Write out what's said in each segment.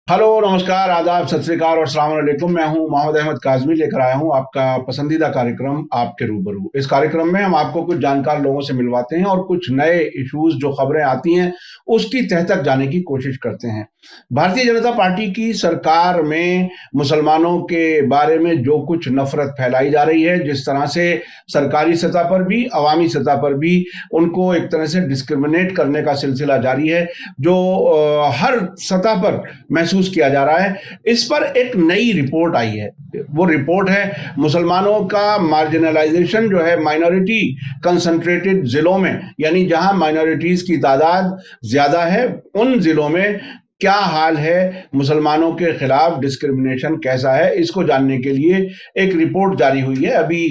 Hello, नमस्कार, आदाब, सत श्री अकाल और अस्सलाम वालेकुम। मैं हूं मोहम्मद अहमद काज़मी, लेकर आया हूं आपका पसंदीदा कार्यक्रम आपके रूबरू। इस कार्यक्रम में हम आपको कुछ जानकार लोगों से मिलवाते हैं और कुछ नए इश्यूज जो खबरें आती हैं उसकी तह तक जाने की कोशिश करते हैं। भारतीय जनता पार्टी की सरकार में मुसलमानों के बारे में जो कुछ नफरत फैलाई जा रही है, जिस तरह से सरकारी सतह पर भी अवामी सतह पर भी उनको एक तरह से डिस्क्रिमिनेट करने का सिलसिला जारी है, जो हर सतह पर महसूस किया जा रहा है। इस पर एक नई रिपोर्ट आई है। वो रिपोर्ट है मुसलमानों का मार्जिनलाइजेशन जो है माइनॉरिटी कंसंट्रेटेड जिलों में, यानी जहां माइनॉरिटीज की तादाद ज्यादा है उन जिलों में क्या हाल है, मुसलमानों के खिलाफ डिस्क्रिमिनेशन कैसा है, इसको जानने के लिए एक रिपोर्ट जारी हुई है अभी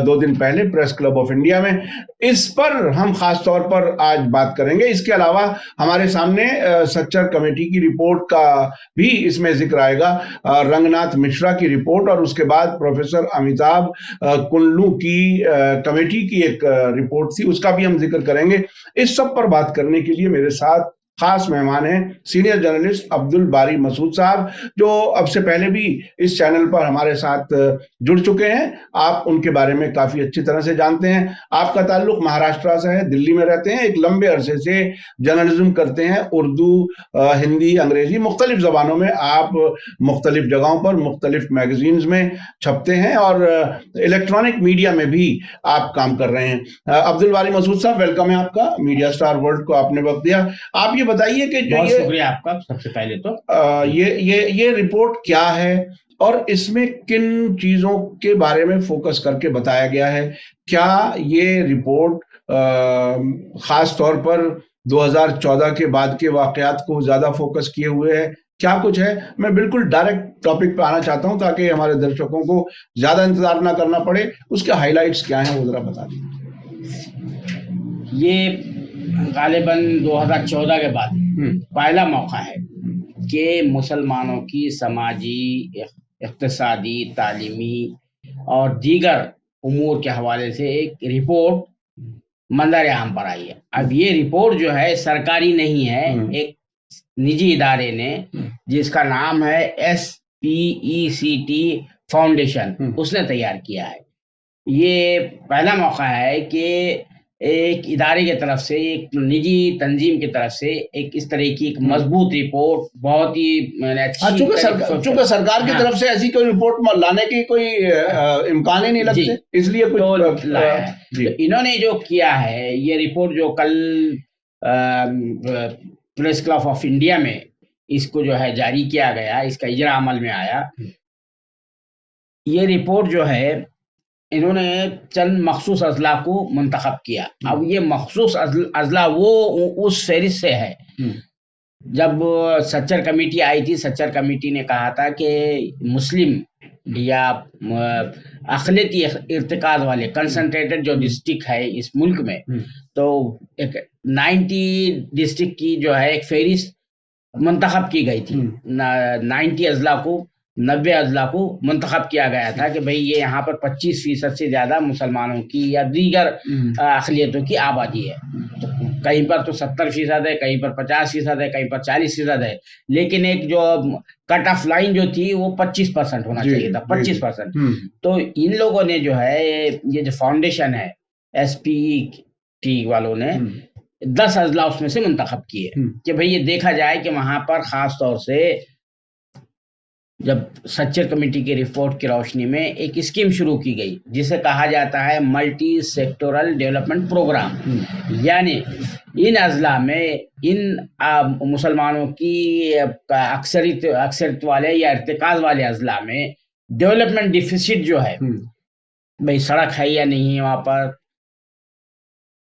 2 दिन पहले प्रेस क्लब ऑफ इंडिया में। इस पर हम खास तौर पर आज बात करेंगे। इसके अलावा हमारे सामने सच्चर कमेटी की रिपोर्ट का भी इसमें जिक्र आएगा, रंगनाथ मिश्रा की रिपोर्ट, और उसके बाद प्रोफेसर अमिताभ कुल्लू की कमेटी की एक रिपोर्ट थी, उसका भी हम जिक्र करेंगे। इस सब पर बात करने के लिए मेरे साथ खास मेहमान हैं सीनियर जर्नलिस्ट अब्दुल बारी मसूद साहब, जो अब से पहले भी इस चैनल पर हमारे साथ जुड़ चुके हैं। आप उनके बारे में काफी अच्छी तरह से जानते हैं। आपका ताल्लुक महाराष्ट्र से है, दिल्ली में रहते हैं, एक लंबे अरसे से जर्नलिज्म करते हैं, उर्दू, हिंदी, अंग्रेजी, मुख्तलिफ जबानों में आप मुख्तलिफ जगहों पर मुख्तलिफ मैगजीन्स में छपते हैं और इलेक्ट्रॉनिक मीडिया में भी आप काम कर रहे हैं। अब्दुल बारी मसूद साहब, वेलकम है आपका। मीडिया स्टार वर्ल्ड को आपने वक्त दिया। आप ये बताइए कि जो बहुत शुक्रिया आपका। सबसे पहले तो ये रिपोर्ट क्या है और इसमें किन चीजों के बारे में फोकस करके बताया गया है? क्या ये रिपोर्ट खास तौर पर 2014 के बाद के वाकयात को ज्यादा फोकस किए हुए है? क्या कुछ है? मैं बिल्कुल डायरेक्ट टॉपिक पे आना चाहता हूं ताकि हमारे दर्शकों को ज्यादा इंतजार ना करना पड़े। उसके हाइलाइट्स क्या हैं वो जरा बता दीजिए। ये गालिबन 2014 के बाद पहला मौका है कि मुसलमानों की समाजी, इक़्तिसादी, तालीमी और दीगर उमूर के हवाले से एक रिपोर्ट मंजर आम पर आई है। अब ये रिपोर्ट जो है सरकारी नहीं है, एक निजी इदारे ने जिसका नाम है SPECT फाउंडेशन, उसने तैयार किया है। ये पहला मौका है कि एक इदारे की तरफ से, एक निजी तंजीम की तरफ से एक इस तरह की एक मजबूत रिपोर्ट, बहुत ही अच्छी, चूंकि सरकार की तरफ से ऐसी कोई रिपोर्ट लाने की कोई इम्कान ही नहीं लगते, इसलिए कुछ तो लाया है। तो इन्होंने जो किया है, ये रिपोर्ट जो कल प्रेस क्लब ऑफ इंडिया में इसको जो है जारी किया गया, इसका इजरा अमल में आया। ये रिपोर्ट जो है इन्होंने चंद मखसूस अजला को मुंतखब किया। अब ये मखसूस अजला वो उस फहरिस्त से है। जब सच्चर कमेटी आई थी, सच्चर कमेटी ने कहा था कि मुस्लिम या अक़लियती इर्तिकाज़ वाले कंसंट्रेटेड जो डिस्ट्रिक्ट है इस मुल्क में, तो एक 90 डिस्ट्रिक्ट की जो है एक फहरिस्त मुंतखब की गई थी। 90 अजला को, 90 अजला को मुंतखब किया गया था कि भाई ये यहाँ पर 25% से ज्यादा मुसलमानों की या दीगर अक़लियतों की आबादी है। तो कहीं पर तो 70% है, कहीं पर 50% है, कहीं पर 40% है, लेकिन एक जो कट ऑफ लाइन जो थी वो 25% होना चाहिए था, 25%। तो इन लोगों ने जो है, ये जो फाउंडेशन है SPECT वालों ने 10 अजला उसमें से मुंतखब किए कि भाई ये देखा जाए कि वहां पर खास तौर से जब सच्चर कमेटी की रिपोर्ट की रोशनी में एक स्कीम शुरू की गई जिसे कहा जाता है मल्टी सेक्टोरल डेवलपमेंट प्रोग्राम, यानी इन अजला में, इन मुसलमानों की अक्सरियत वाले या इर्तिकाज वाले अजला में डेवलपमेंट डिफिसिट जो है, भाई सड़क है या नहीं है, वहां पर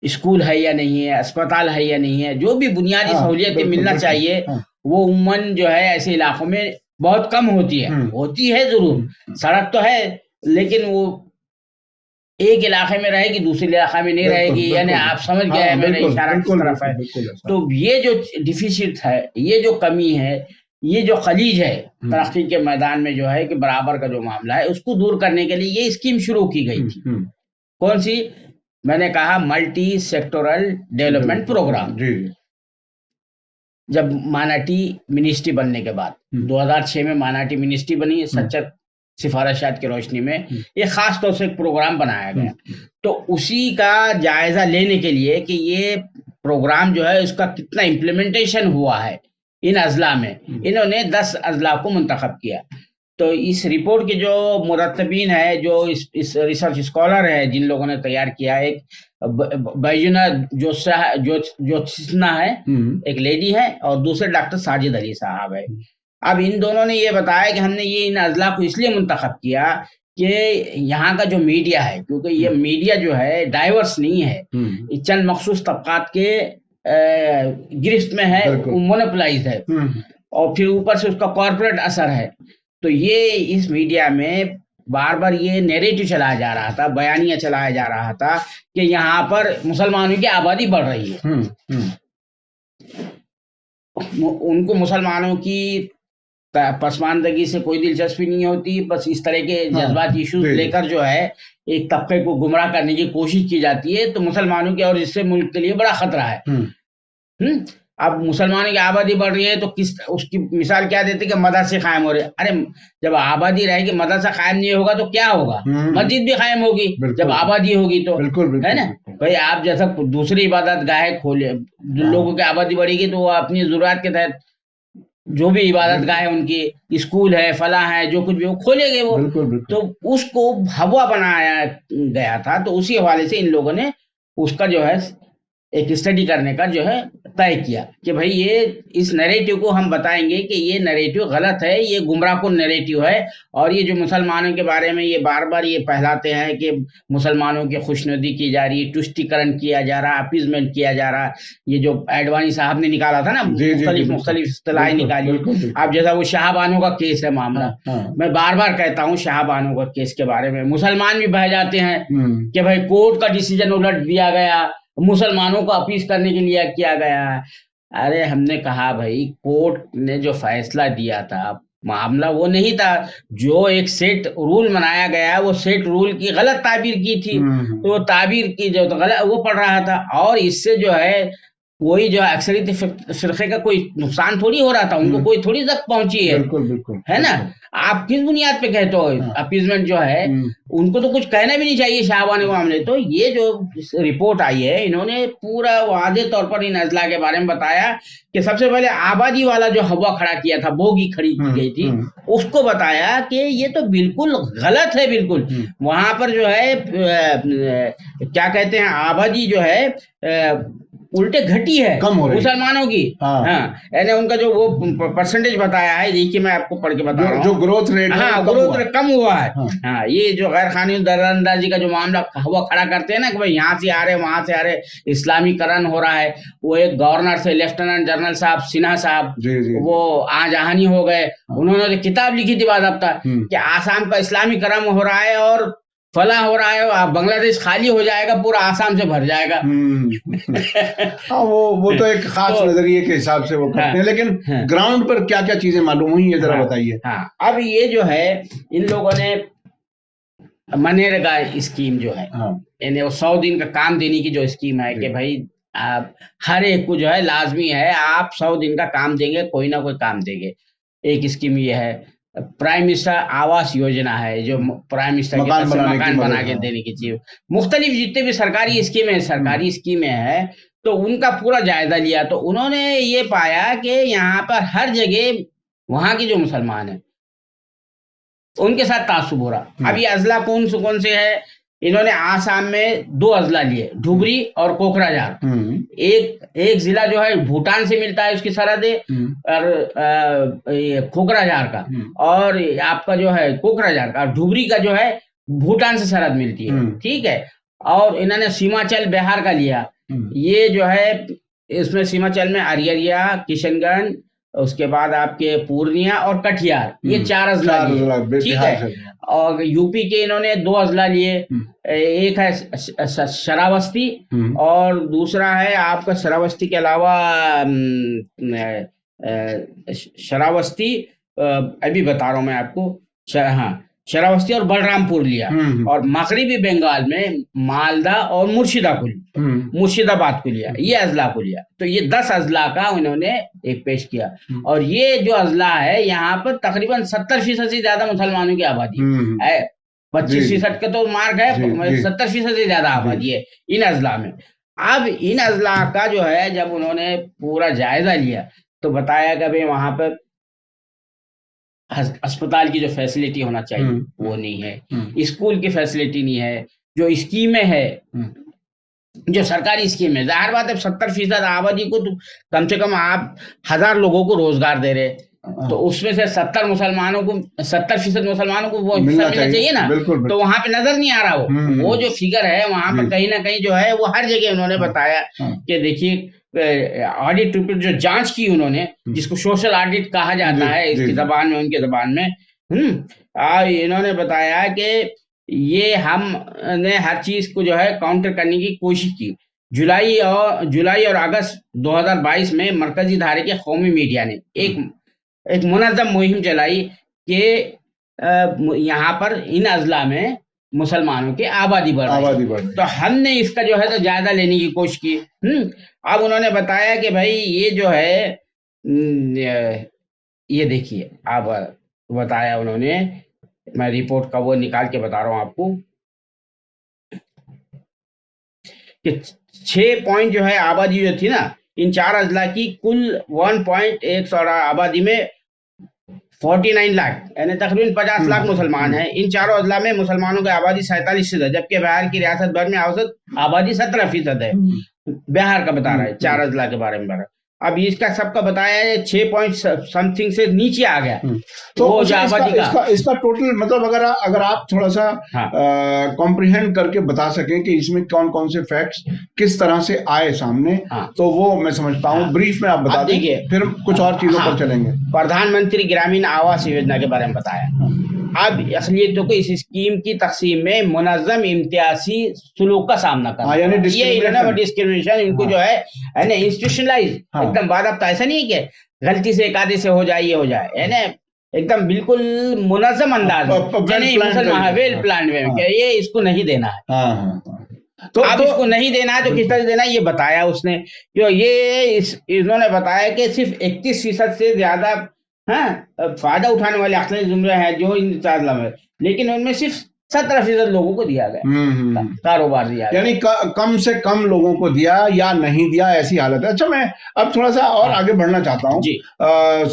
स्कूल है या नहीं है, अस्पताल है या नहीं है, जो भी बुनियादी सहूलियतें मिलना चाहिए वो उम्मन जो है ऐसे इलाकों में बहुत कम होती है। होती है जरूर, सड़क तो है, लेकिन वो एक इलाके में रहेगी, दूसरे इलाके में नहीं रहेगी। यानी आप समझ गए हैं मेरा इशारा किस तरफ है। तो ये जो डिफिसिट है, ये जो कमी है, ये जो खलीज है तरक्की के मैदान में जो है कि बराबर का जो मामला है, उसको दूर करने के लिए ये स्कीम शुरू की गई थी। कौन सी? मैंने कहा मल्टी सेक्टोरल डेवलपमेंट प्रोग्राम। जब मानाटी मिनिस्ट्री बनने के बाद 2006 में मानाटी मिनिस्ट्री बनी सच्चर सिफारिशात की रोशनी में, ये खास तौर से एक प्रोग्राम बनाया गया। तो उसी का जायजा लेने के लिए कि ये प्रोग्राम जो है उसका कितना इम्प्लीमेंटेशन हुआ है इन अजला में, इन्होंने 10 अजला को मुंतखब किया। तो इस रिपोर्ट के जो मुरत्तबीन है, जो इस रिसर्च स्कॉलर है जिन लोगों ने तैयार किया, एक बैजुना जोत्स्ना है, एक लेडी है, और दूसरे डॉक्टर साजिद अली साहब है। अब इन दोनों ने ये बताया कि हमने ये इन अजला को इसलिए मुंतखब किया कि यहाँ का जो मीडिया है, क्योंकि ये मीडिया जो है डाइवर्स नहीं है, चंद मखसूस तबकात के गिरफ्त में है, मोनोपोलाइज है, और फिर ऊपर से उसका कॉर्पोरेट असर है। तो ये इस मीडिया में बार बार ये नैरेटिव चलाया जा रहा था, बयानिया चलाया जा रहा था कि यहाँ पर मुसलमानों की आबादी बढ़ रही है, उनको मुसलमानों की पसमानदगी से कोई दिलचस्पी नहीं होती, बस इस तरह के जज्बाती इश्यूज लेकर जो है एक तबके को गुमराह करने की कोशिश की जाती है। तो मुसलमानों के और इससे मुल्क के लिए बड़ा खतरा है। अब मुसलमानों की आबादी बढ़ रही है तो उसकी मिसाल क्या देते कि मदरसे कायम हो रहे। अरे जब आबादी रहेगी, मदरसा कायम नहीं होगा तो क्या होगा? मस्जिद भी कायम होगी जब आबादी होगी तो, है ना भाई। आप जैसा दूसरी इबादत गाह खोले, लोगों की आबादी बढ़ेगी तो वो अपनी जरूरत के तहत जो भी इबादत गाह है, उनकी स्कूल है, फला है, जो कुछ भी वो खोलेंगे वो। तो उसको हवा बनाया गया था। तो उसी हवाले से इन लोगों ने उसका जो है एक स्टडी करने का जो है तय किया कि भाई ये इस नैरेटिव को हम बताएंगे कि ये नैरेटिव गलत है, ये गुमराहकुन नैरेटिव है। और ये जो मुसलमानों के बारे में ये बार बार ये फैलाते हैं कि मुसलमानों की खुशनुदी की जा रही है, तुष्टिकरण किया जा रहा, अपीजमेंट किया जा रहा। ये जो एडवानी साहब ने निकाला था ना, मुख्तलिफ इस्तिलाहें निकाली। अब जैसा वो शाहबानों का केस है मामला, मैं बार बार कहता हूँ शाहबानों का केस के बारे में मुसलमान भी बह जाते हैं कि भाई कोर्ट का डिसीजन उलट दिया गया, मुसलमानों को अपील करने के लिए किया गया। अरे हमने कहा भाई कोर्ट ने जो फैसला दिया था, मामला वो नहीं था, जो एक सेट रूल बनाया गया वो सेट रूल की गलत ताबीर की थी। तो वो ताबीर की जो तो गलत वो पढ़ रहा था, और इससे जो है कोई जो अक्सरियत फिरके का कोई नुकसान थोड़ी हो रहा था, उनको कोई थोड़ी तक पहुंची है। बिल्कुल है ना। आप किस बुनियाद पे कहते हो अपीजमेंट जो है, उनको तो कुछ कहना भी नहीं चाहिए शाहबान के मामले। तो ये जो रिपोर्ट आई है, इन्होंने पूरा वादे तौर पर इन अजला के बारे में बताया कि सबसे पहले आबादी वाला जो हवा खड़ा किया था, बोगी खड़ी की गई थी, उसको बताया कि ये तो बिल्कुल गलत है। बिल्कुल वहां पर जो है क्या कहते हैं, आबादी जो है उल्टे घटी है, कम हो रही मुसलमानों की। यानी उनका जो वो परसेंटेज बताया है, देखिए मैं आपको पढ़ के बता रहा हूँ, जो ग्रोथ रेट, ग्रोथ रेट कम हुआ है। ये जो गैर कानूनी दरअंदाजी का जो मामला हवा खड़ा करते हैं ना कि भाई यहाँ से आ रहे वहां से आ रहे, इस्लामीकरण हो रहा है। वो एक गवर्नर से लेफ्टिनेंट जनरल साहब सिन्हा साहब, वो आजहानी हो गए, उन्होंने किताब लिखी थी बाज़ाब्ता कि आसाम का इस्लामीकरण हो रहा है और फला हो रहा है, बांग्लादेश खाली हो जाएगा, पूरा आसाम से भर जाएगा। हाँ, वो तो एक खास नजरिए के हिसाब से वो करते हैं, लेकिन ग्राउंड पर क्या क्या चीजें मालूम हुई है जरा बताइए। अब ये जो है इन लोगों ने मनरेगा स्कीम जो है, यानी वो 100 दिन का काम देने की जो स्कीम है कि भाई आप हर एक को जो है लाजमी है, आप 100 दिन का काम देंगे, कोई ना कोई काम देंगे। एक स्कीम ये है। प्राइम मिनिस्टर आवास योजना है, जो प्राइम मिनिस्टर के तरफ से मकान बना के देने की चीज। मुख्तलिफ जितने भी सरकारी स्कीमें हैं, तो उनका पूरा जायजा लिया। तो उन्होंने ये पाया कि यहाँ पर हर जगह वहां के जो मुसलमान हैं उनके साथ तासुब हो रहा। अब ये अजला कौन से है, इन्होंने आसाम में 2 अजला लिए, धुबरी और कोकराझार। एक जिला जो है भूटान से मिलता है, उसकी सरहद और कोकराझार का, और आपका जो है कोकराझार का, धुबरी का जो है भूटान से सरहद मिलती है। ठीक है। और इन्होंने सीमाचल बिहार का लिया। ये जो है इसमें सीमाचल में अरियरिया, किशनगंज, उसके बाद आपके पूर्णिया और कटिहार, ये 4 अजला लिए। ठीक है। और यूपी के इन्होंने 2 अजला लिए, एक है शरावस्ती और दूसरा है आपका शरावस्ती के अलावा शरावस्ती, अभी बता रहा हूं मैं आपको। हाँ, शरावस्ती और बलरामपुर लिया। और मगरिबी बंगाल में मालदा और मुर्शिदाकुल, मुर्शिदाबाद को लिया, ये अजला को लिया। तो ये 10 अजला का उन्होंने एक पेश किया। और ये जो अजला है यहाँ पर तकरीबन 70% से ज्यादा मुसलमानों की आबादी है। 25% का तो मार्क है, 70% से ज्यादा आबादी है इन अजला में। अब इन अजला का जो है जब उन्होंने पूरा जायजा लिया तो बताया कि भाई वहां पर अस्पताल की जो फैसिलिटी होना चाहिए वो नहीं है, स्कूल की फैसिलिटी नहीं है, जो स्कीमें है, जो सरकारी स्कीम है, जाहिर बात है 70% आबादी को तो कम से कम आप 1000 लोगों को रोजगार दे रहे, तो उसमें से 70% मुसलमानों को वो मिलना चाहिए ना। तो वहां पे नजर नहीं आ रहा वो जो फिगर है वहां पर कहीं ना कहीं जो है वो हर जगह उन्होंने बताया कि देखिए ऑडिट रिपोर्ट जो जांच की उन्होंने, जिसको सोशल ऑडिट कहा जाता है इसकी जबान में, उनके जबान में, इन्होंने बताया कि ये हमने हर चीज को जो है काउंटर करने की कोशिश की। जुलाई और अगस्त 2022 में मरकजी धारे के कौमी मीडिया ने एक मुनज़्ज़म मुहिम चलाई कि यहाँ पर इन अजला में मुसलमानों की आबादी बढ़ रही है। तो हमने इसका जो है तो जायजा लेने की कोशिश की। अब उन्होंने बताया कि भाई ये जो है ये देखिए, अब बताया उन्होंने, मैं रिपोर्ट का वो निकाल के बता रहा हूं आपको कि 6 पॉइंट जो है आबादी जो थी ना इन 4 अजला की, कुल 1.1 आबादी में 49 लाख यानी तकरीबन 50 लाख मुसलमान हैं। इन चारों अजला में मुसलमानों की आबादी 47% है, जबकि बिहार की रियासत भर में औसत आबादी 17% है। बिहार का बता रहा है 4 अजला के बारे में। अब इसका सबका बताया है 6 पॉइंट समथिंग से नीचे आ गया। तो वो जो इसका टोटल मतलब अगर आप थोड़ा सा कॉम्प्रिहेंड करके बता सकें कि इसमें कौन कौन से फैक्ट्स किस तरह से आए सामने, तो वो मैं समझता हूँ। ब्रीफ में आप बता दीजिए, फिर कुछ और चीजों पर चलेंगे। प्रधानमंत्री ग्रामीण आवास योजना के बारे में बताया। अब असलियतों को इस स्कीम की तकसीम में मुनज़्ज़म इम्तियाजी सुलूक का सामना करना, ये डिस्क्रिमिनेशन इनको जो है ना इंस्टीट्यूशनलाइज एकदम बाज़ाब्ता, ऐसा नहीं है कि गलती से एक आधे से हो जाए ये हो जाए, है ना एकदम बिल्कुल मुनज़्ज़म अंदाज में, वेल प्लान में ये इसको नहीं देना है। तो अब इसको नहीं देना है तो किस तरह से देना है ये बताया उसने। जो ये इन्होंने बताया कि सिर्फ 31% से ज्यादा फायदा उठाने वाले अक्सर जुमरे हैं जो इन अजला में, लेकिन उनमें सिर्फ 17% लोगों को दिया गया, कारोबार दिया गया, यानी कम से कम लोगों को दिया या नहीं दिया, ऐसी हालत है। अच्छा, मैं अब थोड़ा सा और आगे बढ़ना चाहता हूँ।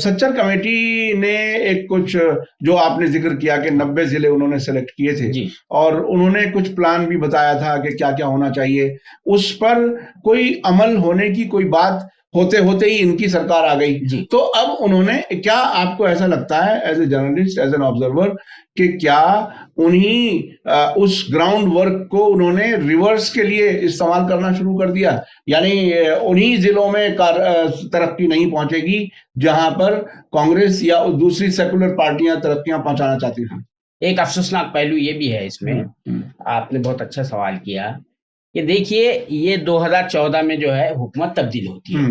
सच्चर कमेटी ने एक कुछ जो आपने जिक्र किया कि 90 जिले उन्होंने सेलेक्ट किए थे और उन्होंने कुछ प्लान भी बताया था कि क्या क्या होना चाहिए, उस पर कोई अमल होने की कोई बात होते होते ही इनकी सरकार आ गई। तो अब उन्होंने, क्या आपको ऐसा लगता है as a journalist, as an observer, कि क्या उन्हीं उस ग्राउंड वर्क को उन्होंने रिवर्स के लिए इस्तेमाल करना शुरू कर दिया, यानी उन्हीं जिलों में तरक्की नहीं पहुंचेगी जहां पर कांग्रेस या दूसरी सेकुलर पार्टियां तरक्कियां पहुंचाना चाहती थी? एक अफसोसनाक पहलू ये भी है इसमें, आपने बहुत अच्छा सवाल किया कि देखिए ये 2014 में जो है हुकूमत तब्दील होती है,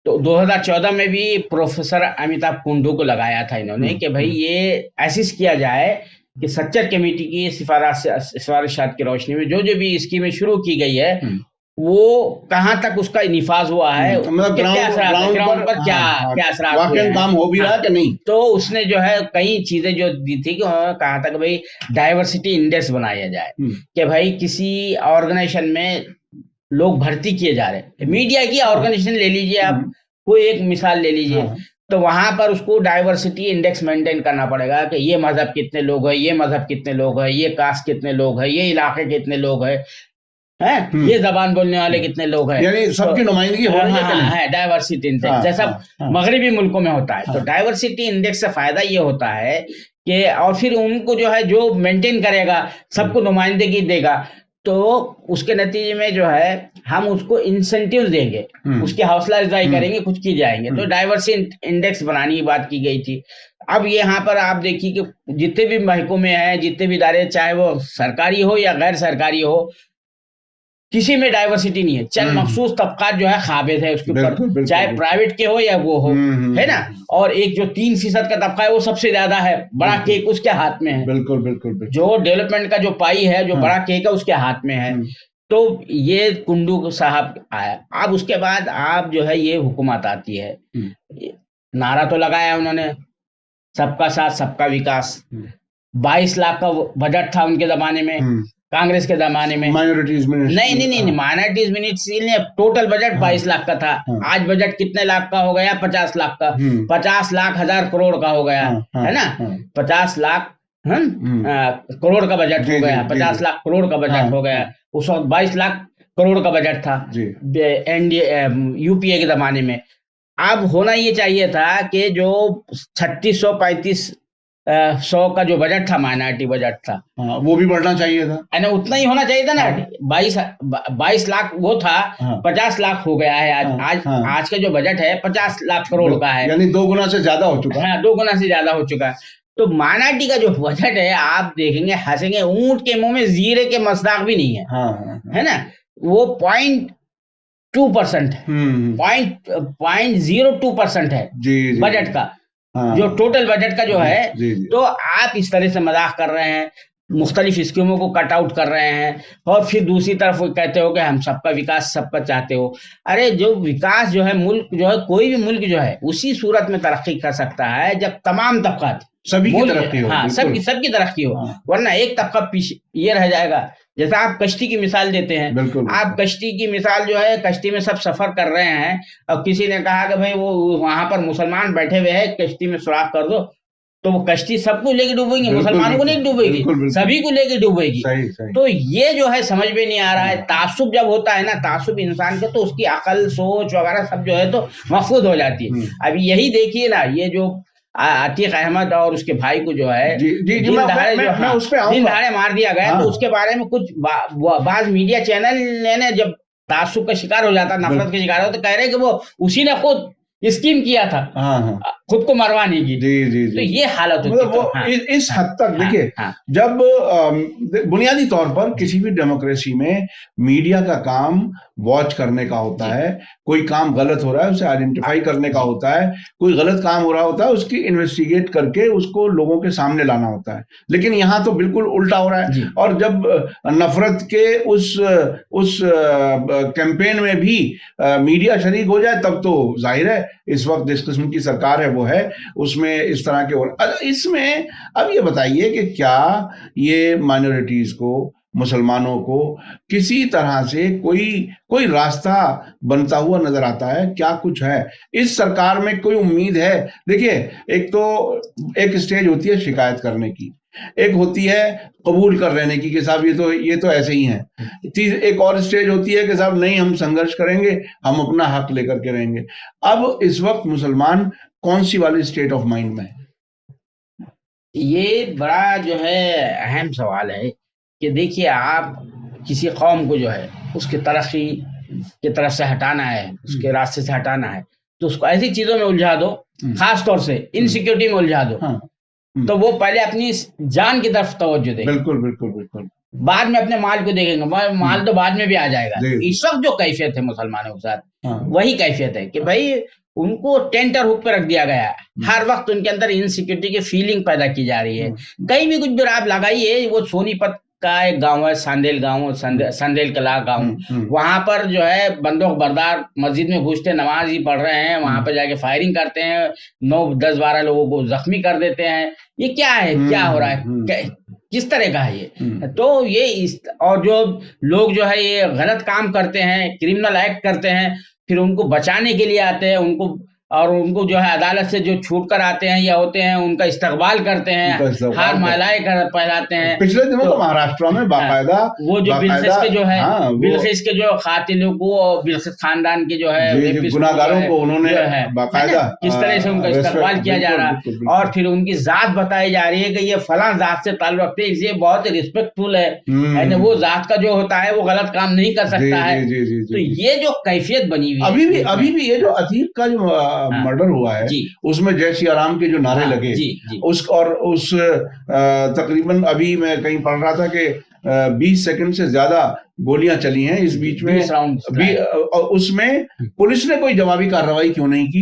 तो 2014 में भी प्रोफेसर अमिताभ कुंडू को लगाया था इन्होंने कि भाई ये एसिस किया जाए कि सच्चर कमेटी की सिफारिशात की रोशनी में जो जो भी स्कीमें शुरू की गई है वो कहाँ तक उसका निफाज हुआ है, मतलब ग्राउंड पर क्या असरात काम हो भी रहा है कि नहीं। तो उसने जो है कई चीजें जो दी थी कि कहा था कि भाई डाइवर्सिटी इंडेक्स बनाया जाए, कि भाई किसी ऑर्गेनाइजेशन में लोग भर्ती किए जा रहे हैं, मीडिया की ऑर्गेनाइजेशन ले लीजिए आप, कोई एक मिसाल ले लीजिए, तो वहां पर उसको डाइवर्सिटी इंडेक्स मेंटेन करना पड़ेगा कि ये मजहब कितने लोग हैं, ये मजहब कितने लोग हैं, ये कास्ट कितने लोग हैं, ये इलाके कितने लोग हैं, ये जबान बोलने वाले कितने लोग हैं, यानी सबकी नुमाइंदगी हो रही है डाइवर्सिटी इंडेक्स, जैसा मगरबी मुल्कों में होता है। तो डाइवर्सिटी इंडेक्स से फायदा ये होता है कि और फिर उनको जो है जो मेंटेन करेगा सबको नुमाइंदगी देगा, तो उसके नतीजे में जो है हम उसको इंसेंटिव देंगे, उसकी हौसला अफजाई करेंगे, कुछ की जाएंगे। तो डाइवर्सिटी इंडेक्स बनाने की बात की गई थी। अब यहाँ पर आप देखिए कि जितने भी महकमे हैं, जितने भी इदारे, चाहे वो सरकारी हो या गैर सरकारी हो, किसी में डाइवर्सिटी नहीं है। चंद मखसूस तबकात जो है काबिज है उसके ऊपर, चाहे प्राइवेट के हो या वो हो, है ना। और एक जो 3% का तबका है वो सबसे ज्यादा है, बड़ा केक उसके हाथ में है। बिल्कुल बिल्कुल। जो डेवलपमेंट का जो पाई है, जो बड़ा केक है उसके हाथ में है। तो ये कुंडू साहब आया। अब उसके बाद आप जो है ये हुकूमत आती है, नारा तो लगाया उन्होंने, सबका साथ सबका विकास। 22 लाख का बजट था उनके जमाने में, कांग्रेस के जमाने में। माइनॉरिटीज नहीं, minorities ministry total budget 22 lakh का था। आज बजट कितने लाख का हो गया? 50 लाख का। 50 लाख 1000 करोड़ का हो गया, है ना? 50 लाख करोड़ का बजट हो गया, 50 लाख करोड़ का बजट हो गया। उस वक्त 22 लाख करोड़ का बजट था एनडीए यूपीए के जमाने में। अब होना ये चाहिए था कि जो 3635 का जो बजट था, माइनॉरिटी बजट था, वो भी बढ़ना चाहिए था, उतना ही होना चाहिए था ना। 22 लाख वो था, 50 लाख हो गया है आज का जो बजट है 50 लाख करोड़ का है, यानी 2 गुना से ज्यादा हो चुका है। 2 गुना से ज्यादा हो चुका है। तो माइनॉरिटी का जो बजट है, आप देखेंगे हंसेंगे, ऊंट के मुंह में जीरे के मसदाक भी नहीं है, है ना? वो 0.2% है, 0.02% है बजट का, जो टोटल बजट का जो है। तो आप इस तरह से मजाक कर रहे हैं, मुख्तलिफ स्कीमों को कट आउट कर रहे हैं, और फिर दूसरी तरफ कहते हो कि हम सबका विकास सबका चाहते हो। अरे जो विकास जो है, मुल्क जो है, कोई भी मुल्क जो है उसी सूरत में तरक्की कर सकता है जब तमाम तबका सभी की तरक्की हो। सबकी तरक्की हो, वरना एक तबका पीछे ये रह जाएगा। जैसा आप कश्ती की मिसाल देते हैं, आप कश्ती की मिसाल जो है, कश्ती में सब सफर कर रहे हैं, और किसी ने कहा कि भाई वो वहां पर मुसलमान बैठे हुए हैं, कश्ती में सुराख कर दो, तो वो कश्ती सबको लेके डूबेगी, मुसलमानों को नहीं डूबेगी, सभी को लेके डूबेगी। तो ये जो है समझ में नहीं आ रहा है। तासुब जब होता है ना, तासुब इंसान का, तो उसकी अकल सोच वगैरह सब जो है तो महफूज हो जाती है। अभी यही देखिए ना, ये जो अतीक अहमद और उसके भाई को जो है दिन दहाड़े मार दिया गया, तो उसके बारे में कुछ बाज मीडिया चैनल ने जब तासुब का शिकार हो जाता, नफरत का शिकार हो, तो कह रहे कि वो उसी ने खुद स्कीम किया था खुद को मरवाने की। तो ये हालत होती है। इस हद तक देखिए, जब बुनियादी तौर पर किसी भी डेमोक्रेसी में मीडिया का काम वॉच करने का होता है, कोई काम गलत हो रहा है उसे आइडेंटिफाई करने का होता है, कोई गलत काम हो रहा होता है उसकी इन्वेस्टिगेट करके उसको लोगों के सामने लाना होता है। लेकिन यहाँ तो बिल्कुल उल्टा हो रहा है। और जब नफरत के उस कैंपेन में भी मीडिया शरीक हो जाए, तब तो जाहिर है इस वक्त जिस किस्म की सरकार है वो है, उसमें इस तरह के। इसमें अब ये बताइए कि क्या ये माइनॉरिटीज को, मुसलमानों को किसी तरह से कोई रास्ता बनता हुआ नजर आता है? क्या कुछ है इस सरकार में? कोई उम्मीद है? देखिए, एक स्टेज होती है शिकायत करने की, एक होती है कबूल कर लेने की कि साहब ये तो ऐसे ही है। एक और स्टेज होती है कि साहब नहीं, हम संघर्ष करेंगे, हम अपना हक लेकर के रहेंगे। अब इस वक्त मुसलमान कौन सी वाली स्टेट ऑफ माइंड में है? ये बड़ा जो है अहम सवाल है कि देखिए, आप किसी कौम को जो है उसकी तरक्की की तरफ से हटाना है, उसके रास्ते से हटाना है, तो उसको ऐसी चीजों में उलझा दो, खास तौर से इनसिक्योरिटी में उलझा दो। तो वो पहले अपनी जान की तरफ तवज्जो दे, बिल्कुल। बाद में अपने माल को देखेंगे, माल तो बाद में भी आ जाएगा। इस वक्त जो कैफियत है मुसलमानों के साथ, वही कैफियत है कि भाई उनको टेंटर हुक पे रख दिया गया है। हर वक्त उनके अंदर इनसिक्योरिटी की फीलिंग पैदा की जा रही है। कहीं भी कुछ भी आप लगाइए, वो सोनीपत का एक गांव है, सांदेल गांव, संदेल कला गांव, वहां पर जो है बंदूक बरदार मस्जिद में घुसते, नमाज ही पढ़ रहे हैं, वहां पर जाके फायरिंग करते हैं, 9-10-12 लोगों को जख्मी कर देते हैं। ये क्या है? क्या हो रहा है? किस तरह का है ये? तो ये और जो लोग जो है ये गलत काम करते हैं, क्रिमिनल एक्ट करते हैं, फिर उनको बचाने के लिए आते हैं, उनको जो है अदालत से जो छूट कर आते हैं या होते हैं, उनका इस्तकबाल करते हैं, हार मालाएं पहनाते हैं। पिछले दिनों तो महाराष्ट्र में बाकायदा वो जो बिल्किस के जो है, बिल्किस के जो खातिलों को और बिल्किस खानदान के जो है गुनाहगारों को उन्होंने बाकायदा किस तरह से उनका इस्तकबाल किया जा रहा है, और फिर उनकी जात बताई जा रही है कि ये फला जात से ताल्लुक रखते हैं, इसलिए बहुत रिस्पेक्टफुल है। वो जात का जो होता है वो गलत काम नहीं कर सकता है। तो ये जो कैफियत बनी हुई है, अभी भी ये जो अतीक का जो मर्डर हुआ है, उसमें जय श्री राम के जो नारे लगे, उस तकरीबन अभी मैं कहीं पढ़ रहा था कि 20 सेकंड से ज्यादा गोलियां चली हैं इस बीच में, उसमें पुलिस ने कोई जवाबी कार्रवाई क्यों नहीं की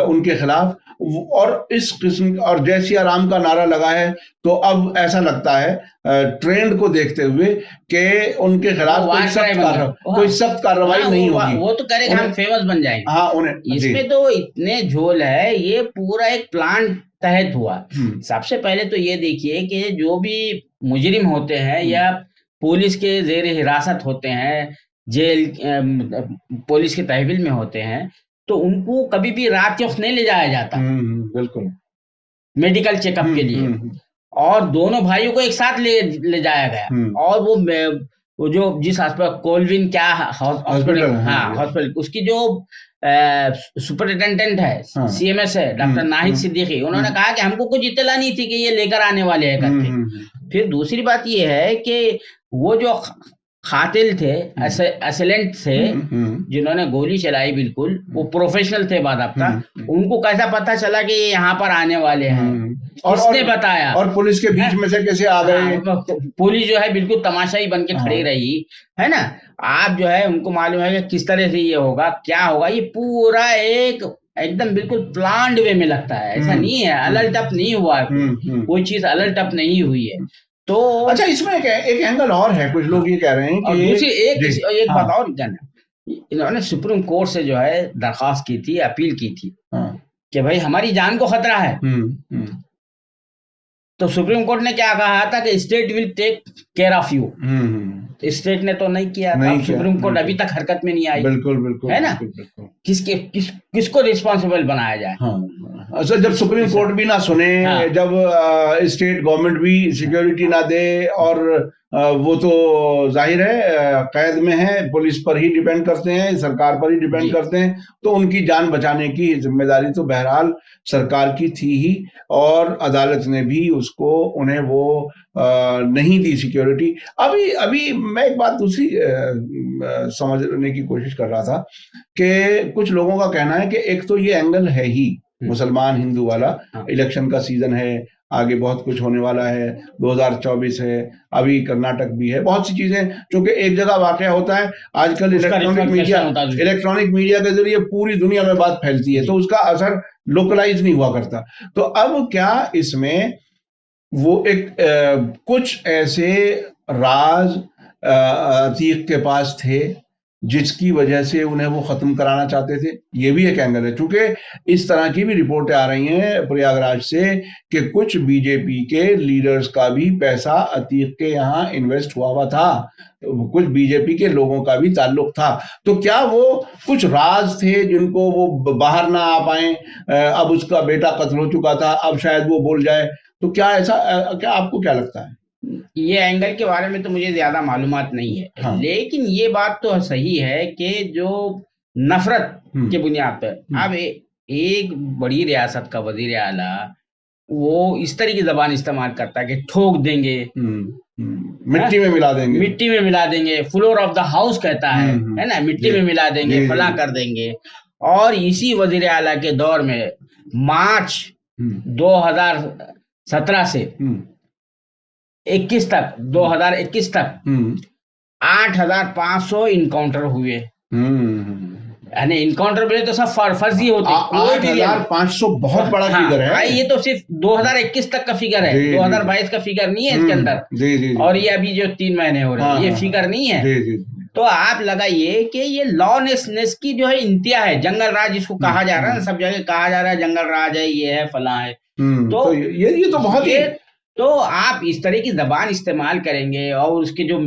उनके खिलाफ? और इस किस्म और जय सिया राम का नारा लगा है, तो अब ऐसा लगता है ट्रेंड को देखते हुए कि उनके खिलाफ कोई सख्त कार्रवाई नहीं होगी। वो तो करेगा, हम फेमस बन जाएंगे। हाँ, उन्हें इसमें तो इतने झोल है, ये पूरा एक प्लान तहत हुआ। सबसे पहले तो ये देखिए कि जो भी मुजरिम होते हैं या पुलिस के जेर हिरासत होते हैं, जेल पुलिस के तहवील में होते हैं, तो उनको कभी भी रात के वक्त नहीं ले जाया जाता बिल्कुल मेडिकल चेकअप के लिए। और दोनों भाइयों को एक साथ ले जाया गया। और वो जो जिस अस्पताल कोलविन क्या हॉस्पिटल, हाँ हॉस्पिटल, उसकी जो सुपरिटेंडेंट है, सीएमएस है, डॉक्टर नाहिद सिद्दीकी, उन्होंने कहा कि हमको कुछ इत्तला नहीं थी कि ये लेकर आने वाले हैं करके। फिर दूसरी बात ये है कि वो जो कातिल थे, असेलेंट थे, जिन्होंने गोली चलाई, बिल्कुल वो प्रोफेशनल थे बाकायदा, उनको कैसा पता चला कि ये यहाँ पर आने वाले हैं? किसने बताया? और पुलिस के बीच में से कैसे आ गए? पुलिस जो है बिल्कुल तमाशाई बन के खड़ी रही है ना। आप जो है उनको मालूम है कि किस तरह से ये होगा, क्या होगा। ये पूरा एकदम बिल्कुल प्लान्ड वे में लगता है, ऐसा नहीं है अलर्ट अप नहीं हुआ, कोई चीज अलर्ट अप नहीं हुई है। तो अच्छा, इसमें एक एंगल और है, कुछ लोग ये कह रहे हैं कि दूसरी एक बात और, इन्होंने सुप्रीम कोर्ट से जो है दरखास्त की थी, अपील की थी कि भाई हमारी जान को खतरा है। तो सुप्रीम कोर्ट ने क्या कहा था कि state will take care of you. State ने तो नहीं किया, सुप्रीम कोर्ट अभी तक हरकत में नहीं आई। बिल्कुल है ना। किसको रिस्पॉन्सिबल बनाया जाए? अच्छा, जब सुप्रीम कोर्ट भी ना सुने, जब स्टेट गवर्नमेंट भी सिक्योरिटी ना दे, और वो तो जाहिर है कैद में है, पुलिस पर ही डिपेंड करते हैं, सरकार पर ही डिपेंड करते हैं, तो उनकी जान बचाने की जिम्मेदारी तो बहरहाल सरकार की थी ही, और अदालत ने भी उन्हें वो नहीं दी सिक्योरिटी। अभी मैं एक बात दूसरी समझने की कोशिश कर रहा था कि कुछ लोगों का कहना है कि एक तो ये एंगल है ही मुसलमान हिंदू वाला, इलेक्शन का सीजन है, आगे बहुत कुछ होने वाला है, 2024 है, अभी कर्नाटक भी है, बहुत सी चीजें, क्योंकि एक जगह वाकया होता है, आजकल इलेक्ट्रॉनिक मीडिया के जरिए पूरी दुनिया में बात फैलती है, तो उसका असर लोकलाइज नहीं हुआ करता। तो अब क्या इसमें वो कुछ ऐसे राज अतीक के पास थे जिसकी वजह से उन्हें वो खत्म कराना चाहते थे? ये भी एक एंगल है, क्योंकि इस तरह की भी रिपोर्टें आ रही हैं प्रयागराज से कि कुछ बीजेपी के लीडर्स का भी पैसा अतीक के यहाँ इन्वेस्ट हुआ था, कुछ बीजेपी के लोगों का भी ताल्लुक था। तो क्या वो कुछ राज थे जिनको वो बाहर ना आ पाए? अब उसका बेटा कत्ल हो चुका था, अब शायद वो बोल जाए, तो क्या आपको क्या लगता है? ये एंगल के बारे में तो मुझे ज्यादा मालूमात नहीं है। लेकिन ये बात तो सही है कि जो नफरत के बुनियाद पर अब एक बड़ी रियासत का वजीर आला वो इस तरह की जबान इस्तेमाल करता है कि ठोक देंगे, मिट्टी में मिला देंगे, फ्लोर ऑफ द हाउस कहता है ना, मिट्टी में मिला देंगे, फला कर देंगे। और इसी वजीर आला के दौर में मार्च 2017 से 2021 तक 8,500 इनकाउंटर हुए। यानी इनकाउंटर बोले तो सब फर्जी होते, 8,500 बहुत बड़ा फिगर है। ये तो सिर्फ 2021 तक का फिगर है, 2022 का फिगर नहीं है इसके अंदर। और ये अभी जो 3 महीने हो रहे हैं, ये फिगर नहीं है। तो आप लगाइए कि ये लॉलेसनेस की जो है इंतहा है, जंगल राज जिसको कहा जा रहा है ना, सब जगह कहा जा रहा है जंगल राज है, ये है, फला है। तो ये तो बहुत ही, तो आप इस तरह की जबान इस्तेमाल करेंगे, और उसके जो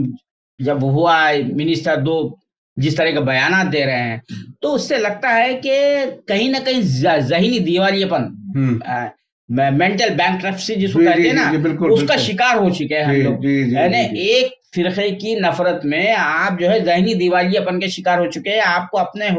जब हुआ मिनिस्टर दो जिस तरह का बयान दे रहे हैं, तो उससे लगता है कि कहीं ना कहीं ज़हनी दिवालियेपन, मेंटल बैंकरप्सी जिसको कहते हैं ना, उसका शिकार हो चुके हैं हम लोग। यानी एक फिरके की नफरत में आप जो है ज़हनी दिवालियेपन के शिकार हो चुके हैं। आपको अपने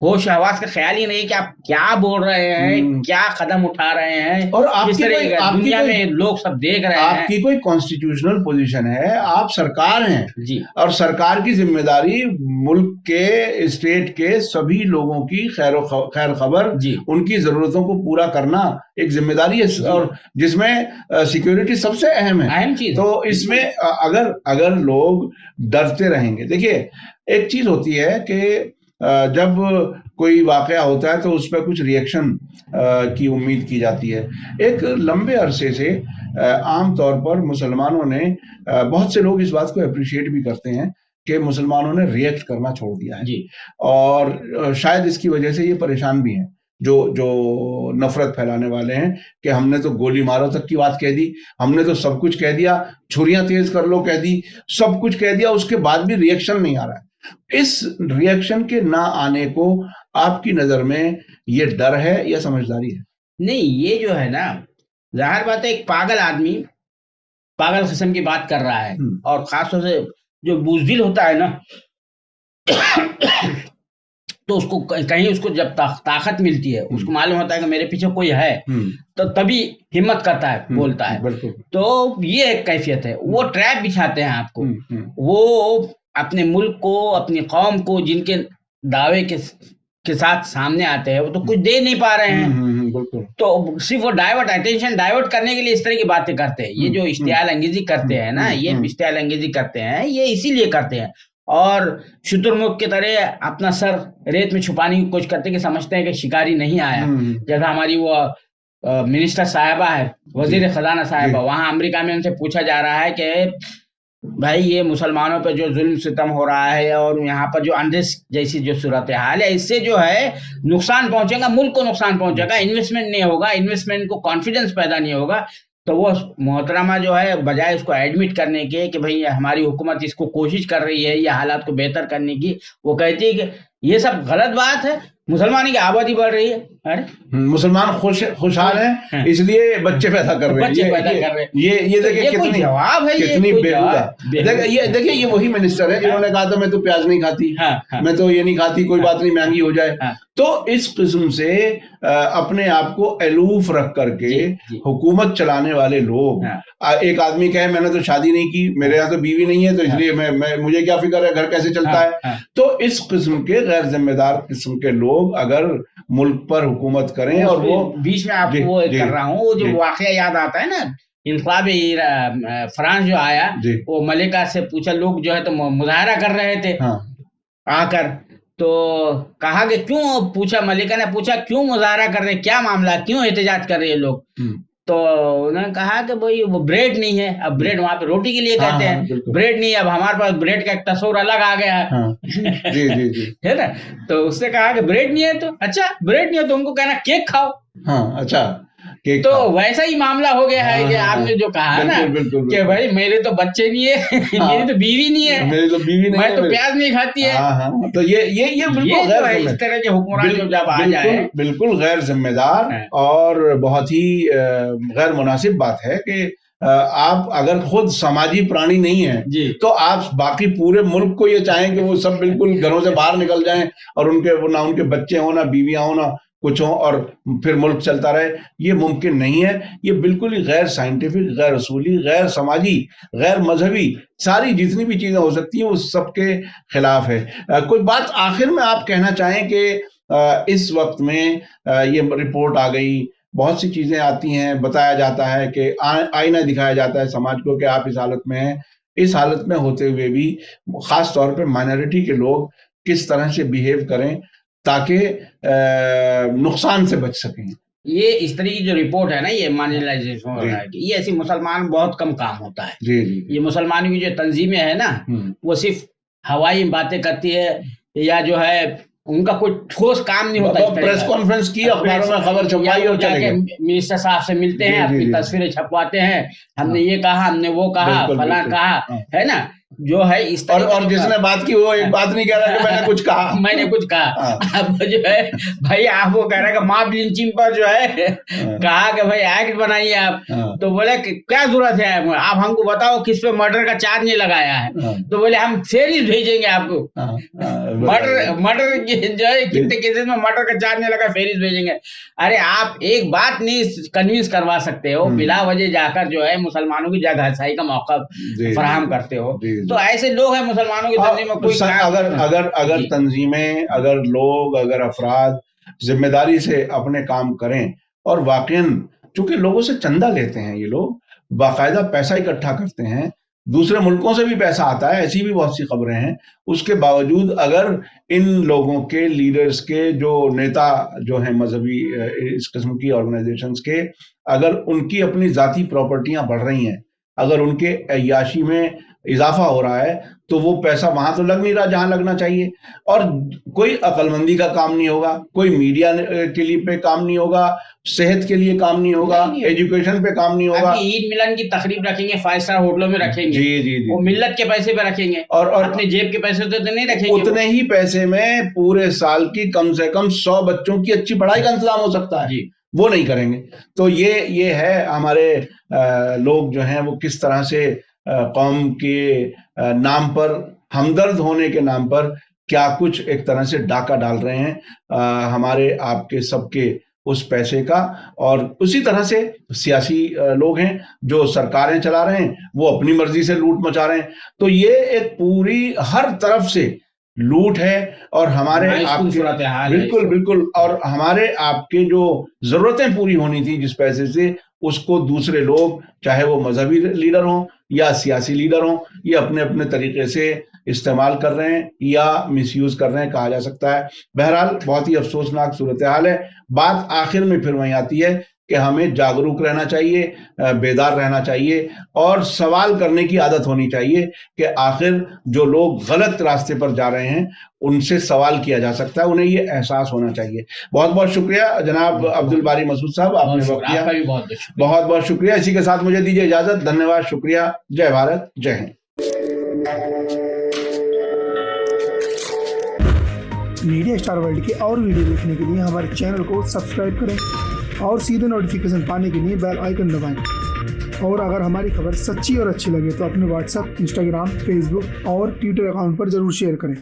होश हवास का ख्याल ही नहीं कि आप क्या बोल रहे हैं, क्या कदम उठा रहे हैं, और आपकी दुनिया में लोग सब देख रहे हैं। आपकी कोई कॉन्स्टिट्यूशनल पोजीशन है, आप सरकार हैं जी, और सरकार की जिम्मेदारी मुल्क के, स्टेट के सभी लोगों की खैर खबर, उनकी जरूरतों को पूरा करना एक जिम्मेदारी है, और जिसमें सिक्योरिटी सबसे अहम है, अहम चीज। तो इसमें अगर लोग डरते रहेंगे, देखिए एक चीज होती है कि जब कोई वाकया होता है तो उस पर कुछ रिएक्शन की उम्मीद की जाती है। एक लंबे अरसे से आम तौर पर मुसलमानों ने, बहुत से लोग इस बात को अप्रिशिएट भी करते हैं कि मुसलमानों ने रिएक्ट करना छोड़ दिया है जी। और शायद इसकी वजह से ये परेशान भी हैं जो जो नफरत फैलाने वाले हैं कि हमने तो गोली मारो तक की बात कह दी, हमने तो सब कुछ कह दिया, छुरियां तेज कर लो कह दी, सब कुछ कह दिया, उसके बाद भी रिएक्शन नहीं आ रहा है। इस रिएक्शन के ना आने को आपकी नजर में ये डर है या समझदारी है? नहीं, ये जो है ना, जाहिर बात है, एक पागल आदमी पागल किस्म की बात कर रहा है, और खासतौर से जो बुज़दिल होता है ना, तो उसको कहीं उसको जब ताकत मिलती है, उसको मालूम होता है कि मेरे पीछे कोई है, तो तभी हिम्मत करता है, बोलता है। तो ये एक कैफियत है। वो ट्रैप बिछाते हैं आपको, वो अपने मुल्क को, अपनी कौम को, जिनके दावे के साथ सामने आते हैं, वो तो कुछ दे नहीं पा रहे हैं, तो सिर्फ वो अटेंशन डाइवर्ट करने के लिए इस तरह की बातें करते हैं। ये जो इश्तियाल अंगेजी करते हैं ना, ये इश्तियाल अंगेजी करते हैं, ये इसीलिए करते हैं, और शुतुरमुर्ग की तरह अपना सर रेत में छुपाने की कोशिश करते हैं कि समझते हैं कि शिकारी नहीं आया। जैसा हमारी वो मिनिस्टर साहिबा है, वजीर खजाना साहिबा, वहां अमेरिका में उनसे पूछा जा रहा है कि भाई ये मुसलमानों पे जो जुल्म सितम हो रहा है और यहाँ पर जो अनरेस्ट जैसी जो सूरत हाल है, इससे जो है नुकसान पहुंचेगा, मुल्क को नुकसान पहुंचेगा, इन्वेस्टमेंट नहीं होगा, इन्वेस्टमेंट को कॉन्फिडेंस पैदा नहीं होगा। तो वो मोहतरमा जो है, बजाय उसको एडमिट करने के कि भाई हमारी हुकूमत इसको कोशिश कर रही है ये हालात को बेहतर करने की, वो कहती है कि ये सब गलत बात है, मुसलमानों की आबादी बढ़ रही है। अरे मुसलमान खुशहाल हैं, इसलिए बच्चे पैदा कर रहे हैं। ये देखिए कितनी जवाब है, कितनी बेहुदा। ये देखिए, ये वही मिनिस्टर है जिन्होंने कहा था मैं तो प्याज नहीं खाती, मैं तो ये नहीं खाती, कोई बात नहीं, महंगी हो जाए। तो इस किस्म से अपने आप को अलूफ रख करके हुकूमत चलाने वाले लोग, एक आदमी कहे मैंने तो शादी नहीं की, मेरे यहाँ तो बीवी नहीं है, तो इसलिए मैं मुझे क्या फिक्र है, घर कैसे चलता है। तो इस किस्म के गैर जिम्मेदार किस्म के लोग अगर मुल्क पर हुकूमत करें, और वो बीच में आपको वो कर रहा हूँ, वो जो वाकया याद आता है ना, इनकलाब फ्रांस जो आया, वो मलिका से पूछा, लोग जो है तो मुजाहरा कर रहे थे आकर, तो कहा कि क्यों, पूछा मलिका ने पूछा क्यों मुजाहरा कर रहे, क्या मामला, क्यों एहतजाज कर रहे हैं लोग। तो उन्होंने कहा कि भाई वो ब्रेड नहीं है, अब ब्रेड वहां पे रोटी के लिए कहते हैं, ब्रेड नहीं है, अब हमारे पास ब्रेड का एक तस्वीर अलग आ गया है। जी है ना। तो उसने कहा कि ब्रेड नहीं है, तो अच्छा ब्रेड नहीं है तो उनको कहना केक खाओ। अच्छा, तो वैसा ही मामला हो गया है कि आपने जो कहा ना कि भाई मेरे तो बच्चे नहीं है, मेरी तो बीवी नहीं है, मेरी तो बीवी नहीं मैं तो प्याज नहीं खाती है। तो ये बिल्कुल गैर, इस तरह के हुक्मरान जो जब आ जाए, बिल्कुल गैर जिम्मेदार और बहुत ही गैर मुनासिब बात है कि आप अगर खुद समाजी प्राणी नहीं है तो आप बाकी पूरे मुल्क को ये चाहें कि वो सब बिल्कुल घरों से बाहर निकल जाएं और ना उनके बच्चे हो, ना बीवियां हो, ना कुछ हो, और फिर मुल्क चलता रहे। ये मुमकिन नहीं है। ये बिल्कुल ही गैर साइंटिफिक, गैर असूली, गैर समाजी, गैर मजहबी, सारी जितनी भी चीजें हो सकती हैं उस सब के खिलाफ है। कोई बात आखिर में आप कहना चाहें कि इस वक्त में ये रिपोर्ट आ गई, बहुत सी चीजें आती हैं, बताया जाता है कि आईना दिखाया जाता है समाज को कि आप इस हालत में हैं, इस हालत में होते हुए भी खास तौर पे माइनॉरिटी के लोग किस तरह से बिहेव करें ताकि नुकसान से बच सकें। ये इस तरह की जो रिपोर्ट है ना, ये मार्जिनलाइजेशन हो रहा है कि ये ऐसी मुसलमान बहुत कम काम होता है। जी। ये मुसलमानों की जो तंजीमें है ना, वो सिर्फ हवाई बातें करती है, या जो है उनका कोई ठोस काम नहीं होता। प्रेस कॉन्फ्रेंस की, अखबारों में खबर छपवाई और चले गए, मिनिस्टर साहब से मिलते हैं, अपनी तस्वीरें छपवाते हैं, हमने ये कहा, हमने वो कहा, फला कहा, है ना, जो है इस तरह। और जिसने बात की वो एक बात नहीं कह रहा कि मैंने कुछ कहा, मैंने कुछ कहा। अब जो है भाई आप वो कह रहे हैं कि मॉब लिंचिंग पर जो है कहा कि भाई एक्ट बनाइए आप, तो बोले क्या जरूरत है, आप हमको बताओ किस पे मर्डर का चार्ज नहीं लगाया है, तो बोले हम सीरीज भेजेंगे आपको, मर्डर जो है कितने केसेस में मर्डर का चार्ज नहीं लगा, फेरिस भेजेंगे। अरे आप एक बात नहीं कन्विंस करवा सकते हो, बिला वजह जाकर जो है मुसलमानों की जगहसाई का मौका फराहम करते हो। तो ऐसे लोग हैं मुसलमानों की तंजीम में। कोई अगर तंजीमें, अगर लोग, अगर अफराद जिम्मेदारी से अपने काम करें और वाकईन, चूंकि लोगों से चंदा लेते हैं, ये लोग बाकायदा पैसा इकट्ठा करते हैं, दूसरे मुल्कों से भी पैसा आता है, ऐसी भी बहुत सी खबरें हैं। उसके बावजूद अगर इन लोगों के, लीडर्स के, जो नेता जो हैं मजहबी इस किस्म की ऑर्गेनाइजेशंस के, अगर उनकी अपनी जाती प्रॉपर्टियां बढ़ रही हैं, अगर उनके अय्याशी में इजाफा हो रहा है, तो वो पैसा वहां तो लग नहीं रहा जहां लगना चाहिए। और कोई अक्लमंदी का काम नहीं होगा, कोई मीडिया के लिए पे काम नहीं होगा, सेहत के लिए काम नहीं होगा, एजुकेशन पे काम नहीं होगा। ईद मिलन की तकरीब रखेंगे, 5 स्टार होटलों में रखेंगे, जी जी जी, वो मिल्लत के पैसे पे रखेंगे, और अपने जेब के पैसे तो नहीं रखेंगे। उतने ही पैसे में पूरे साल की कम से कम 100 बच्चों की अच्छी पढ़ाई का इंतजाम हो सकता है, वो नहीं करेंगे। तो ये है हमारे लोग जो हैं वो किस तरह से कौम के नाम पर, हमदर्द होने के नाम पर क्या कुछ एक तरह से डाका डाल रहे हैं हमारे आपके सबके उस पैसे का। और उसी तरह से सियासी लोग हैं जो सरकारें चला रहे हैं, वो अपनी मर्जी से लूट मचा रहे हैं। तो ये एक पूरी हर तरफ से लूट है, और हमारे आपके बिल्कुल बिल्कुल, और हमारे आपके जो जरूरतें पूरी होनी थी जिस पैसे से, उसको दूसरे लोग, चाहे वो मजहबी लीडर हों या सियासी लीडर हों, ये अपने अपने तरीके से इस्तेमाल कर रहे हैं या मिसयूज कर रहे हैं, कहा जा सकता है। बहरहाल बहुत ही अफसोसनाक सूरत हाल है। बात आखिर में फिर वहीं आती है कि हमें जागरूक रहना चाहिए, बेदार रहना चाहिए, और सवाल करने की आदत होनी चाहिए कि आखिर जो लोग गलत रास्ते पर जा रहे हैं उनसे सवाल किया जा सकता है, उन्हें ये एहसास होना चाहिए। बहुत बहुत शुक्रिया जनाब अब्दुल बारी मसूद साहब, आपने वक्त दिया, बहुत बहुत शुक्रिया। इसी के साथ मुझे दीजिए इजाजत, धन्यवाद, शुक्रिया, जय भारत, जय हिंद। मीडिया स्टार वर्ल्ड के और वीडियो देखने के लिए हमारे चैनल को सब्सक्राइब करें और सीधे नोटिफिकेशन पाने के लिए बेल आइकन दबाएं। और अगर हमारी खबर सच्ची और अच्छी लगे तो अपने व्हाट्सएप, इंस्टाग्राम, फेसबुक और ट्विटर अकाउंट पर जरूर शेयर करें।